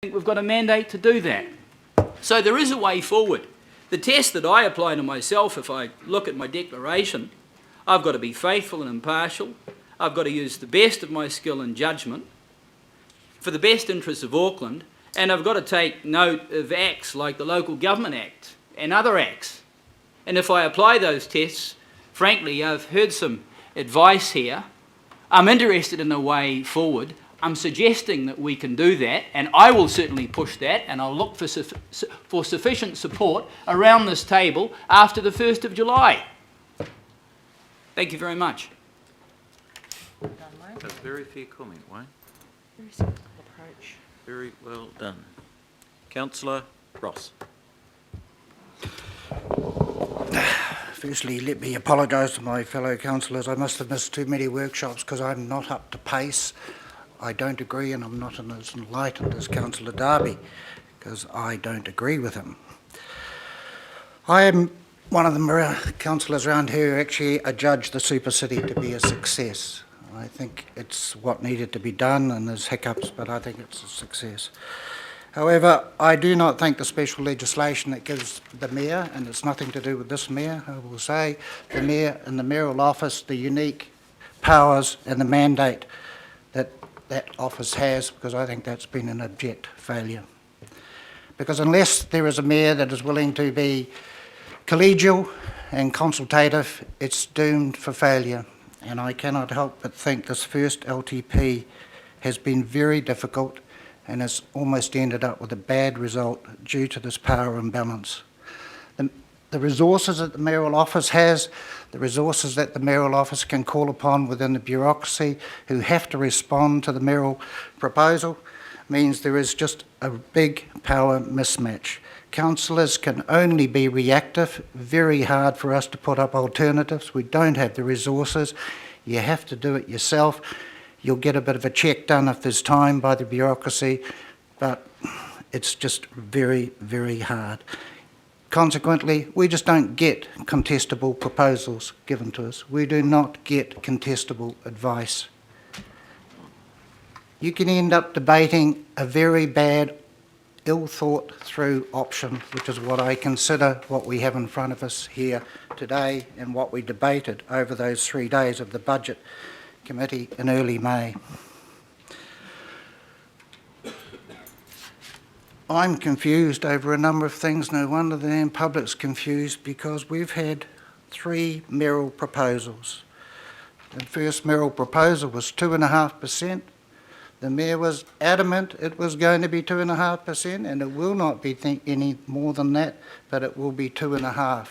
think we've got a mandate to do that. So there is a way forward. The test that I apply to myself, if I look at my declaration, I've got to be faithful and impartial. I've got to use the best of my skill and judgment for the best interests of Auckland, and I've got to take note of acts like the Local Government Act and other acts. And if I apply those tests, frankly, I've heard some advice here. I'm interested in a way forward. I'm suggesting that we can do that, and I will certainly push that, and I'll look for sufficient support around this table after the 1st of July. Thank you very much. That's a very fair comment, Wayne. Very simple approach. Very well done. Councillor Ross. Firstly, let me apologise to my fellow councillors. I must have missed too many workshops because I'm not up to pace. I don't agree, and I'm not as enlightened as Councillor Darby because I don't agree with him. I am one of the councillors around here who actually adjudged the Super City to be a success. I think it's what needed to be done, and there's hiccups, but I think it's a success. However, I do not think the special legislation that gives the Mayor, and it's nothing to do with this Mayor, I will say, the Mayor and the mayoral office, the unique powers and the mandate that that office has, because I think that's been an abject failure. Because unless there is a Mayor that is willing to be collegial and consultative, it's doomed for failure. And I cannot help but think this first LTP has been very difficult and has almost ended up with a bad result due to this power imbalance. The resources that the mayoral office has, the resources that the mayoral office can call upon within the bureaucracy who have to respond to the mayoral proposal, means there is just a big power mismatch. Councillors can only be reactive, very hard for us to put up alternatives. We don't have the resources. You have to do it yourself. You'll get a bit of a check done if there's time by the bureaucracy, but it's just very, very hard. Consequently, we just don't get contestable proposals given to us. We do not get contestable advice. You can end up debating a very bad, ill-thought-through option, which is what I consider what we have in front of us here today and what we debated over those 3 days of the Budget Committee in early May. I'm confused over a number of things. No wonder the public's confused, because we've had 3 mayoral proposals. The first mayoral proposal was 2.5%. The Mayor was adamant it was going to be 2.5%, and it will not be any more than that, but it will be 2.5%.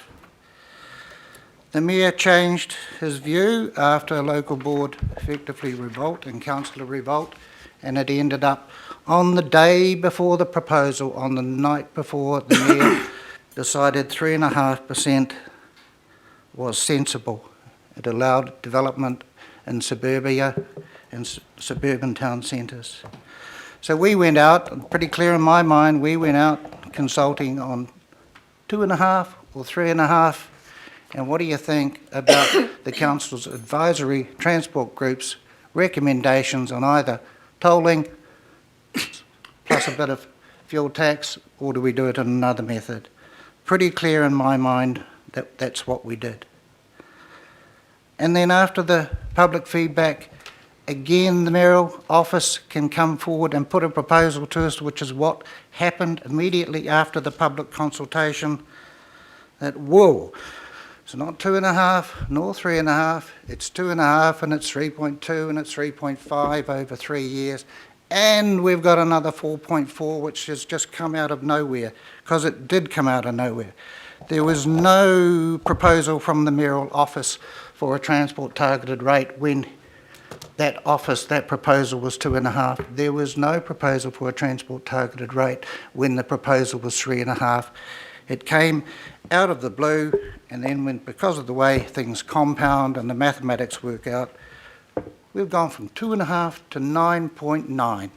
The Mayor changed his view after a local board effectively revolt and councillor revolt, and it ended up on the day before the proposal, on the night before, the Mayor decided 3.5% was sensible. It allowed development in suburbia and suburban town centres. So we went out, pretty clear in my mind, we went out consulting on 2.5 or 3.5. And what do you think about the Council's advisory transport group's recommendations on either tolling plus a bit of fuel tax, or do we do it in another method? Pretty clear in my mind that that's what we did. And then after the public feedback, again, the mayoral office can come forward and put a proposal to us, which is what happened immediately after the public consultation, that, whoa, it's not 2.5 nor 3.5, it's 2.5 and it's 3.2 and it's 3.5 over 3 years. And we've got another 4.4, which has just come out of nowhere, because it did come out of nowhere. There was no proposal from the mayoral office for a transport targeted rate when that proposal was 2.5. There was no proposal for a transport targeted rate when the proposal was 3.5. It came out of the blue, and then because of the way things compound and the mathematics work out, we've gone from 2.5 to 9.9.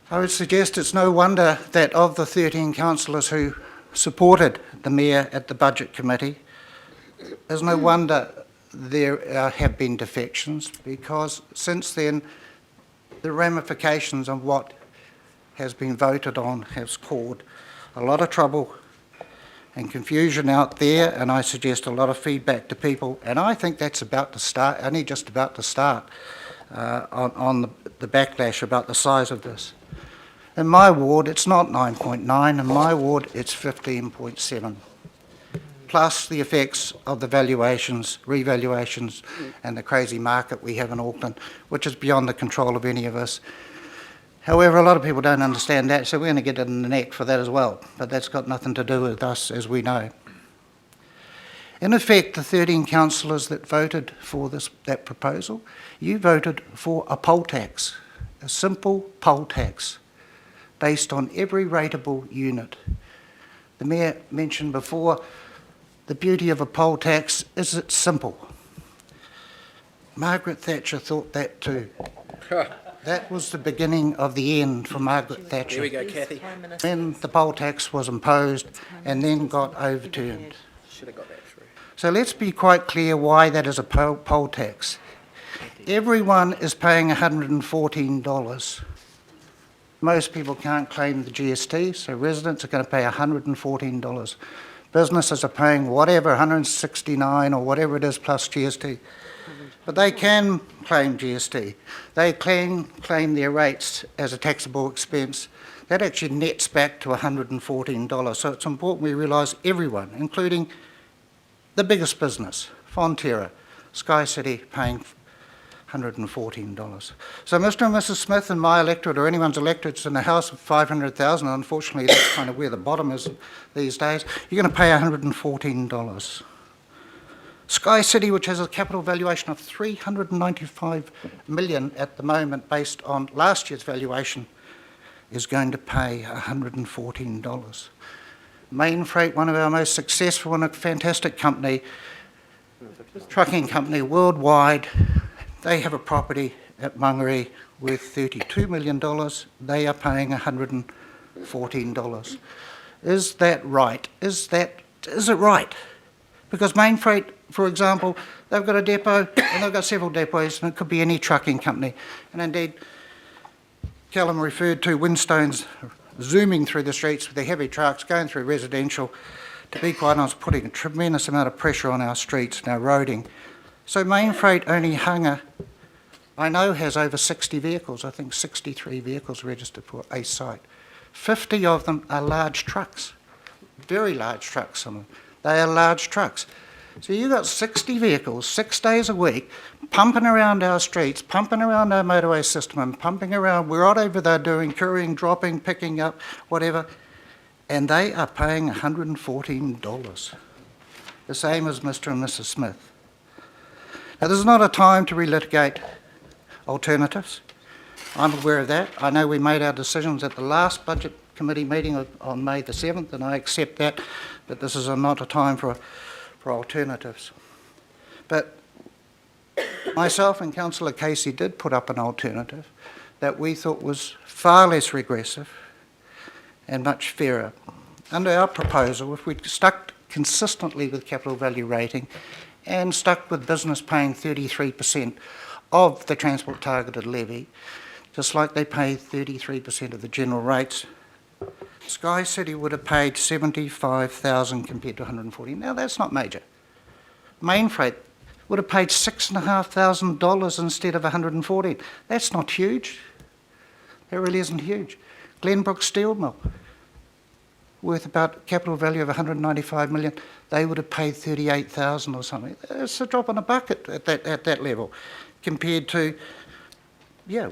I would suggest it's no wonder that of the 13 councillors who supported the Mayor at the Budget Committee, there's no wonder there have been defections, because since then the ramifications of what has been voted on has caused a lot of trouble and confusion out there, and I suggest a lot of feedback to people, and I think that's about to start, only just about to start, on the backlash about the size of this. In my ward, it's not 9.9. In my ward, it's 15.7. Plus the effects of the valuations, revaluations, and the crazy market we have in Auckland, which is beyond the control of any of us. However, a lot of people don't understand that, so we're going to get it in the neck for that as well. But that's got nothing to do with us, as we know. In effect, the 13 councillors that voted for that proposal, you voted for a poll tax, a simple poll tax, based on every rateable unit. The Mayor mentioned before, the beauty of a poll tax is it's simple. Margaret Thatcher thought that too. That was the beginning of the end for Margaret Thatcher. Here we go, Kathy. Then the poll tax was imposed and then got overturned. Should have got that through. So let's be quite clear why that is a poll tax. Everyone is paying $114. Most people can't claim the GST, so residents are going to pay $114. Businesses are paying whatever, $169 or whatever it is plus GST. But they can claim GST. They can claim their rates as a taxable expense. That actually nets back to $114. So it's important we realise everyone, including the biggest business, Fonterra, Sky City, paying $114. So Mr. and Mrs. Smith in my electorate, or anyone's electorates in a house of 500,000, unfortunately that's kind of where the bottom is these days, you're going to pay $114. Sky City, which has a capital valuation of $395 million at the moment based on last year's valuation, is going to pay $114. Main Freight, one of our most successful and a fantastic company, trucking company worldwide, they have a property at Mangere worth $32 million. They are paying $114. Is that right? Is it right? Because Main Freight, for example, they've got a depot, and they've got several depots, and it could be any trucking company. And indeed, Callum referred to Winstones zooming through the streets with their heavy trucks, going through residential, to be quite honest, putting a tremendous amount of pressure on our streets and our roading. So Main Freight Onehunga, I know, has over 60 vehicles, I think 63 vehicles registered for a site. 50 of them are large trucks, very large trucks, some of them. They are large trucks. So you've got 60 vehicles, 6 days a week, pumping around our streets, pumping around our motorway system and pumping around whatever they're doing, couriering, dropping, picking up, whatever, and they are paying $114. The same as Mr. and Mrs. Smith. Now, this is not a time to relitigate alternatives. I'm aware of that. I know we made our decisions at the last Budget Committee meeting on May the 7th, and I accept that, but this is not a time for alternatives. But myself and Councillor Casey did put up an alternative that we thought was far less regressive and much fairer. Under our proposal, if we stuck consistently with capital value rating and stuck with business paying 33% of the transport targeted levy, just like they pay 33% of the general rates, Sky City would have paid $75,000 compared to $140,000. Now that's not major. Main Freight would have paid $6,500 instead of $114,000. That's not huge. It really isn't huge. Glenbrook Steel Mill, worth about capital value of $195 million, they would have paid $38,000 or something. It's a drop in a bucket at that level compared to,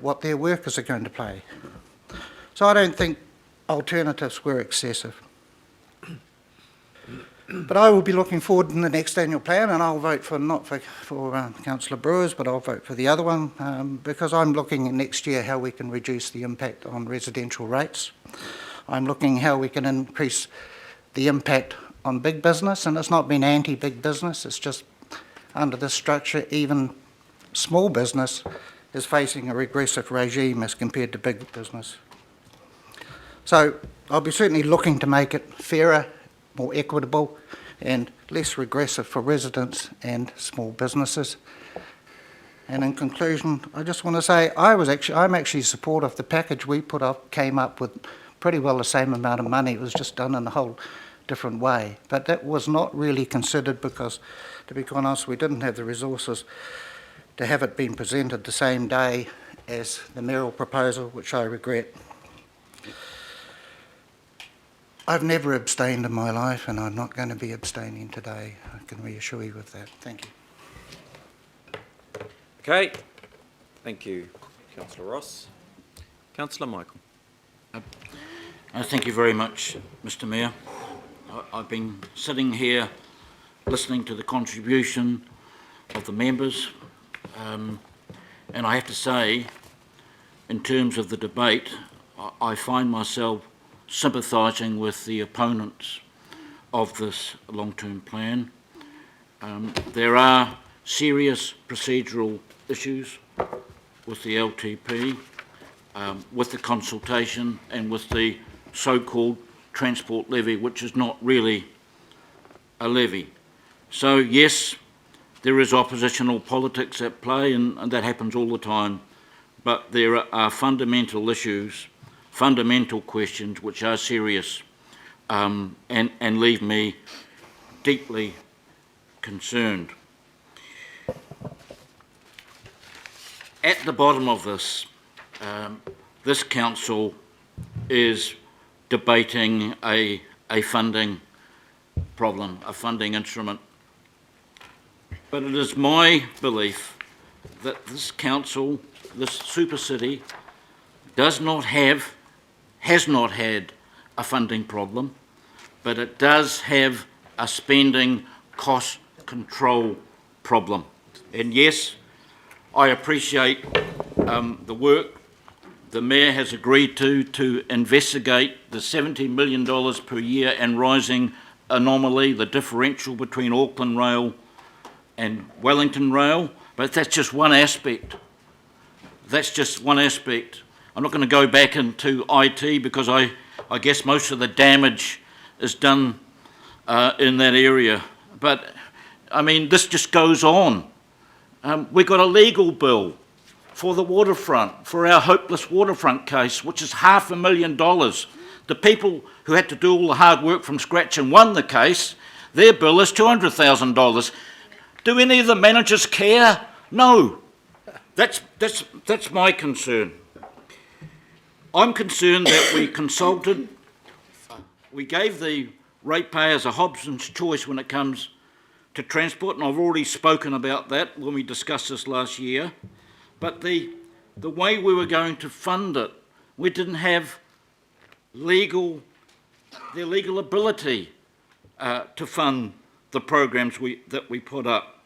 what their workers are going to pay. So I don't think alternatives were excessive. But I will be looking forward in the next annual plan, and I'll vote for, not for Councillor Brewers, but I'll vote for the other one, because I'm looking next year how we can reduce the impact on residential rates. I'm looking how we can increase the impact on big business, and it's not been anti-big business, it's just under this structure, even small business is facing a regressive regime as compared to big business. So I'll be certainly looking to make it fairer, more equitable and less regressive for residents and small businesses. And in conclusion, I just want to say I'm actually supportive. The package we put up came up with pretty well the same amount of money. It was just done in a whole different way. But that was not really considered because, to be quite honest, we didn't have the resources to have it been presented the same day as the mayoral proposal, which I regret. I've never abstained in my life, and I'm not going to be abstaining today. I can reassure you of that. Thank you. Okay. Thank you, Councillor Ross. Councillor Michael. Thank you very much, Mr Mayor. I've been sitting here listening to the contribution of the members, and I have to say, in terms of the debate, I find myself sympathising with the opponents of this long-term plan. There are serious procedural issues with the LTP, with the consultation and with the so-called transport levy, which is not really a levy. So yes, there is oppositional politics at play, and that happens all the time, but there are fundamental issues, fundamental questions which are serious, and leave me deeply concerned. At the bottom of this, this council is debating a funding problem, a funding instrument. But it is my belief that this council, this super city, has not had a funding problem, but it does have a spending cost control problem. And yes, I appreciate the work the Mayor has agreed to investigate the $70 million per year and rising anomaly, the differential between Auckland Rail and Wellington Rail, but that's just one aspect. That's just one aspect. I'm not going to go back into IT because I guess most of the damage is done in that area. But, I mean, this just goes on. We've got a legal bill for the waterfront, for our hopeless waterfront case, which is $500,000. The people who had to do all the hard work from scratch and won the case, their bill is $200,000. Do any of the managers care? No. That's my concern. I'm concerned that we consulted, we gave the ratepayers a Hobson's choice when it comes to transport, and I've already spoken about that when we discussed this last year. But the way we were going to fund it, we didn't have the legal ability to fund the programs that we put up.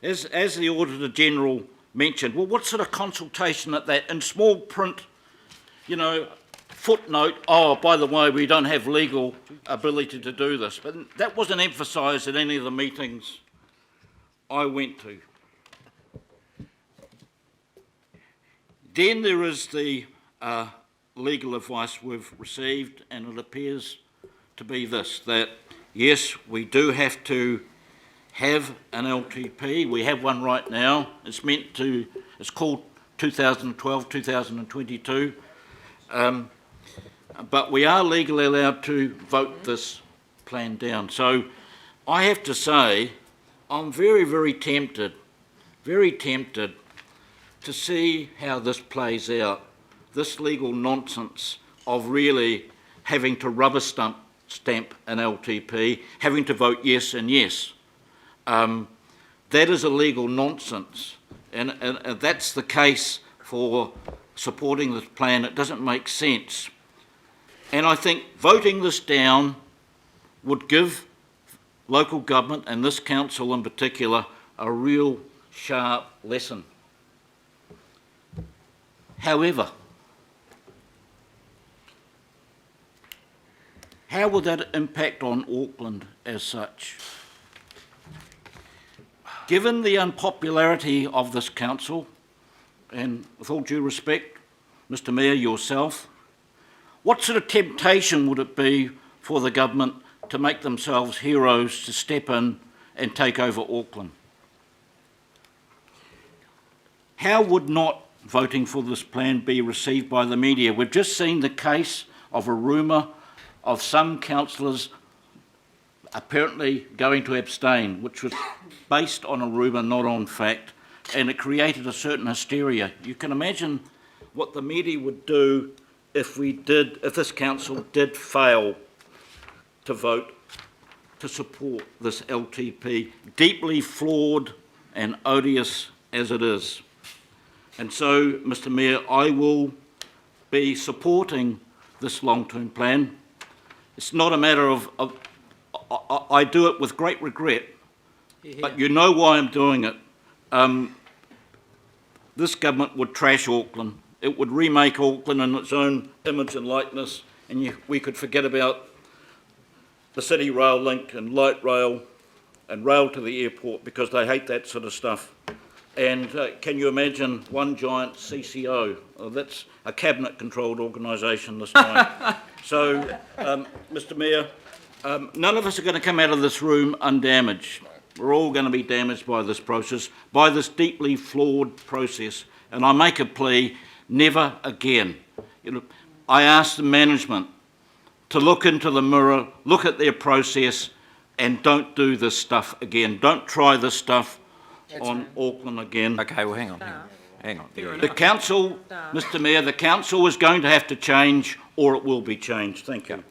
As the Auditor General mentioned, well, what sort of consultation at that? In small print, you know, footnote, oh, by the way, we don't have legal ability to do this. But that wasn't emphasised at any of the meetings I went to. Then there is the legal advice we've received, and it appears to be this, that yes, we do have to have an LTP. We have one right now. It's called 2012-2022. But we are legally allowed to vote this plan down. So I have to say, I'm very, very tempted to see how this plays out, this legal nonsense of really having to rubber stamp an LTP, having to vote yes and yes. That is a legal nonsense, and that's the case for supporting this plan. It doesn't make sense. And I think voting this down would give local government, and this council in particular, a real sharp lesson. However, how will that impact on Auckland as such? Given the unpopularity of this council, and with all due respect, Mr Mayor, yourself, what sort of temptation would it be for the government to make themselves heroes, to step in and take over Auckland? How would not voting for this plan be received by the media? We've just seen the case of a rumour of some councillors apparently going to abstain, which was based on a rumour, not on fact, and it created a certain hysteria. You can imagine what the media would do if this council did fail to vote to support this LTP, deeply flawed and odious as it is. And so, Mr Mayor, I will be supporting this long-term plan. It's not a matter of I do it with great regret, but you know why I'm doing it. This government would trash Auckland. It would remake Auckland in its own image and likeness, and we could forget about the City Rail link and light rail and rail to the airport because they hate that sort of stuff. And can you imagine one giant CCO? Oh, that's a cabinet-controlled organisation this time. So, Mr Mayor, none of us are going to come out of this room undamaged. We're all going to be damaged by this process, by this deeply flawed process. And I make a plea, never again. I ask the management to look into the mirror, look at their process, and don't do this stuff again. Don't try this stuff on Auckland again. Okay, well, hang on. The council, Mr Mayor, the council is going to have to change or it will be changed. Thank you.